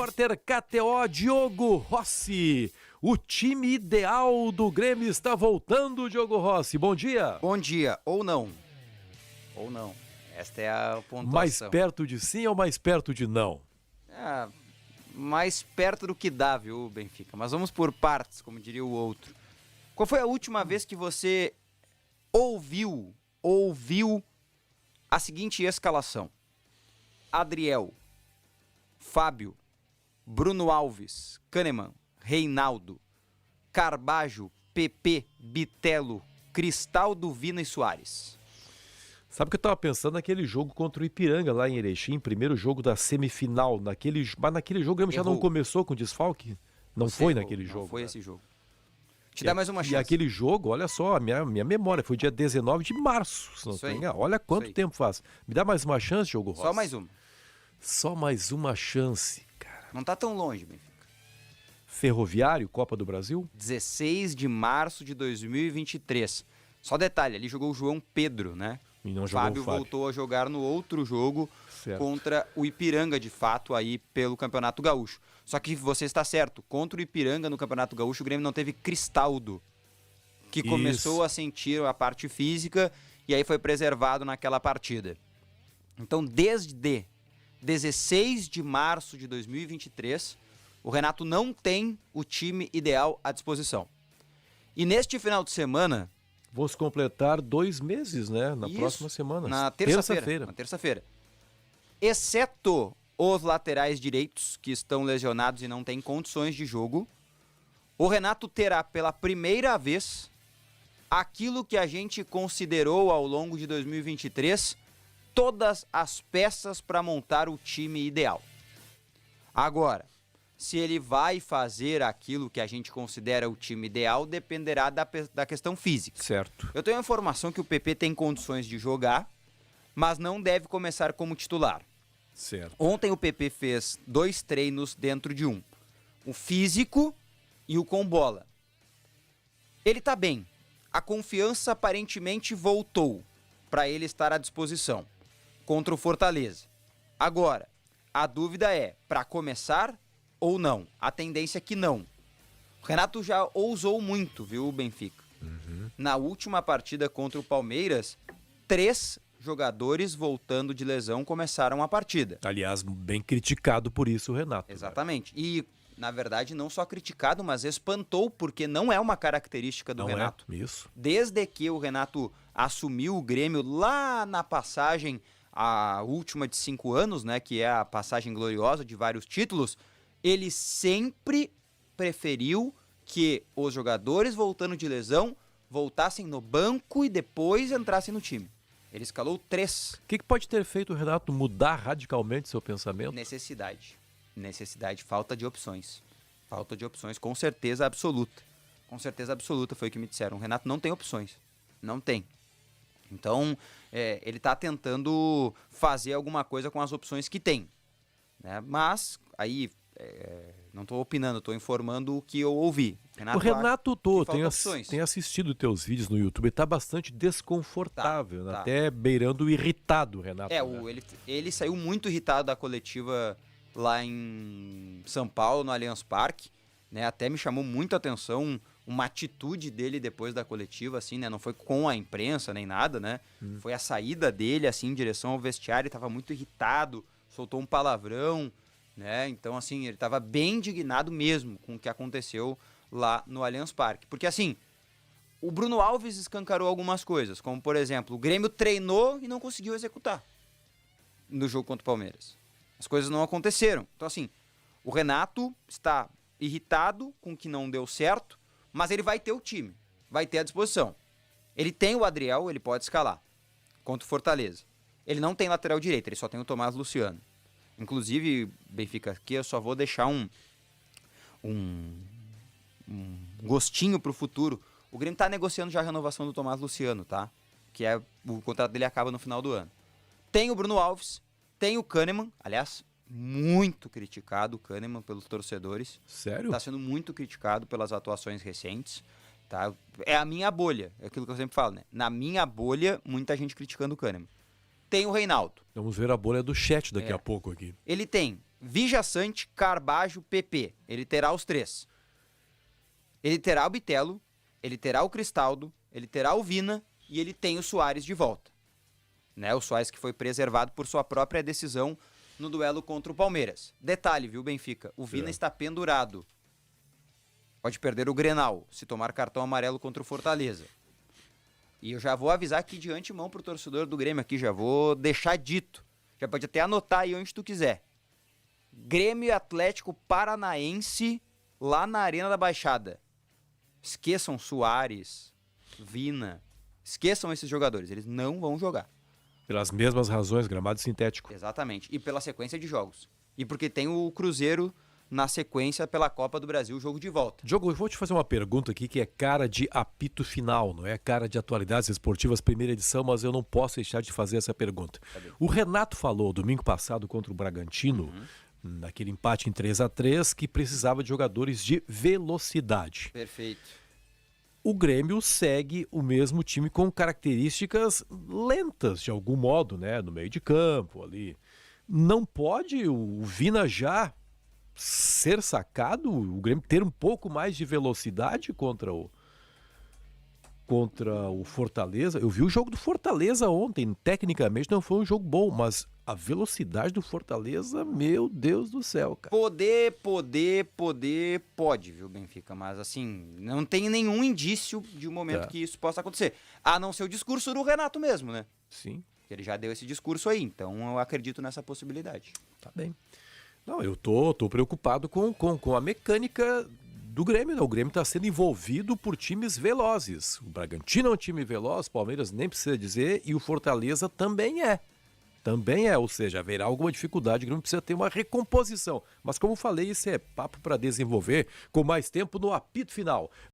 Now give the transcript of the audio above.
repórter KTO Diogo Rossi. O time ideal do Grêmio está voltando, Diogo Rossi. Bom dia. Bom dia, ou não. Ou não. Esta é a pontuação. Mais perto de sim ou mais perto de não? Mais perto do que dá, viu, Benfica? Mas vamos por partes, como diria o outro. Qual foi a última vez que você ouviu a seguinte escalação? Adriel, Fábio, Bruno Alves, Kahneman, Reinaldo, Carbajo, PP, Bitelo, Cristaldo, Vina e Soares. Sabe o que eu estava pensando naquele jogo contra o Ipiranga lá em Erechim, primeiro jogo da semifinal, mas naquele jogo o Grêmio já não começou com desfalque? Não foi naquele jogo. Não foi esse jogo. Te dá mais uma chance. E aquele jogo, olha só, a minha memória, foi dia 19 de março, se não estou enganado. Olha quanto tempo faz. Me dá mais uma chance, Diogo Rossi? Só mais uma. Só mais uma chance, cara. Não tá tão longe, Benfica. Ferroviário, Copa do Brasil? 16 de março de 2023. Só detalhe, ali jogou o João Pedro, né? E não jogou Fábio voltou a jogar no outro jogo contra o Ipiranga, de fato, aí pelo Campeonato Gaúcho. Só que você está certo, contra o Ipiranga no Campeonato Gaúcho, o Grêmio não teve Cristaldo, que começou a sentir a parte física e aí foi preservado naquela partida. Então, desde 16 de março de 2023, o Renato não tem o time ideal à disposição. E neste final de semana... Vamos completar 2 meses, né? Na próxima semana. Na terça-feira. Exceto os laterais direitos, que estão lesionados e não têm condições de jogo, o Renato terá pela primeira vez aquilo que a gente considerou ao longo de 2023, todas as peças para montar o time ideal. Agora, se ele vai fazer aquilo que a gente considera o time ideal, dependerá da questão física. Certo. Eu tenho a informação que o PP tem condições de jogar, mas não deve começar como titular. Certo. Ontem o PP fez 2 treinos dentro de um. O físico e o com bola. Ele tá bem. A confiança aparentemente voltou para ele estar à disposição contra o Fortaleza. Agora, a dúvida é, para começar ou não? A tendência é que não. O Renato já ousou muito, viu, Benfica? Na última partida contra o Palmeiras, 3 jogadores voltando de lesão começaram a partida. Aliás, bem criticado por isso o Renato. Exatamente. Né? E, na verdade, não só criticado, mas espantou, porque não é uma característica do Renato. Isso. Desde que o Renato assumiu o Grêmio lá na passagem, a última de 5 anos, né, que é a passagem gloriosa de vários títulos, ele sempre preferiu que os jogadores voltando de lesão voltassem no banco e depois entrassem no time. Ele escalou 3. O que pode ter feito o Renato mudar radicalmente seu pensamento? Necessidade, falta de opções. Falta de opções, com certeza absoluta. Com certeza absoluta foi o que me disseram. O Renato não tem opções. Não tem. Então, ele está tentando fazer alguma coisa com as opções que tem. Né? Mas, aí, não estou opinando, estou informando o que eu ouvi. O Renato tem assistido teus vídeos no YouTube, ele está bastante desconfortável, tá. Até beirando irritado, Renato. Ele saiu muito irritado da coletiva lá em São Paulo, no Allianz Parque, né? Até me chamou muito a atenção uma atitude dele depois da coletiva, assim, né? Não foi com a imprensa nem nada, né? Foi a saída dele, assim, em direção ao vestiário, ele estava muito irritado, soltou um palavrão, né? Então, assim, ele estava bem indignado mesmo com o que aconteceu lá no Allianz Parque. Porque, assim, o Bruno Alves escancarou algumas coisas, como, por exemplo, o Grêmio treinou e não conseguiu executar no jogo contra o Palmeiras. As coisas não aconteceram. Então, assim, o Renato está irritado com o que não deu certo, mas ele vai ter o time, vai ter a disposição. Ele tem o Adriel, ele pode escalar contra o Fortaleza. Ele não tem lateral direito, ele só tem o Tomás Luciano. Inclusive, Benfica, aqui eu só vou deixar um gostinho pro futuro. O Grêmio tá negociando já a renovação do Tomás Luciano, tá? O contrato dele acaba no final do ano. Tem o Bruno Alves, tem o Kahneman, aliás, muito criticado o Kahneman pelos torcedores. Sério? Tá sendo muito criticado pelas atuações recentes, tá? É a minha bolha, é aquilo que eu sempre falo, né? Na minha bolha, muita gente criticando o Kahneman. Tem o Reinaldo. Vamos ver a bolha do chat daqui a pouco aqui. Ele tem Vijaçante, Carbajo, PP. Ele terá os 3. Ele terá o Bitelo, ele terá o Cristaldo, ele terá o Vina e ele tem o Soares de volta. Né? O Soares que foi preservado por sua própria decisão no duelo contra o Palmeiras. Detalhe, viu, Benfica? O Vina está pendurado. Pode perder o Grenal se tomar cartão amarelo contra o Fortaleza. E eu já vou avisar aqui de antemão pro torcedor do Grêmio aqui, já vou deixar dito. Já pode até anotar aí onde tu quiser. Grêmio e Atlético Paranaense lá na Arena da Baixada. Esqueçam Soares, Vina, esqueçam esses jogadores, eles não vão jogar. Pelas mesmas razões, gramado sintético. Exatamente, e pela sequência de jogos. E porque tem o Cruzeiro na sequência pela Copa do Brasil, jogo de volta. Diogo, eu vou te fazer uma pergunta aqui que é cara de apito final, não é cara de atualidades esportivas, primeira edição, mas eu não posso deixar de fazer essa pergunta. O Renato falou domingo passado contra o Bragantino, naquele empate em 3-3, que precisava de jogadores de velocidade. Perfeito. O Grêmio segue o mesmo time com características lentas, de algum modo, né? No meio de campo, ali. Não pode o Vina já ser sacado, o Grêmio ter um pouco mais de velocidade contra o Fortaleza? Eu vi o jogo do Fortaleza ontem, tecnicamente não foi um jogo bom, mas a velocidade do Fortaleza, meu Deus do céu, cara. Pode, viu, Benfica? Mas assim, não tem nenhum indício de um momento que isso possa acontecer. A não ser o discurso do Renato mesmo, né? Sim. Ele já deu esse discurso aí, então eu acredito nessa possibilidade. Tá bem. Não, eu tô preocupado com a mecânica do Grêmio, né? O Grêmio está sendo envolvido por times velozes. O Bragantino é um time veloz, o Palmeiras nem precisa dizer, e o Fortaleza também é. Ou seja, haverá alguma dificuldade, o Grêmio precisa ter uma recomposição. Mas como falei, isso é papo para desenvolver com mais tempo no apito final.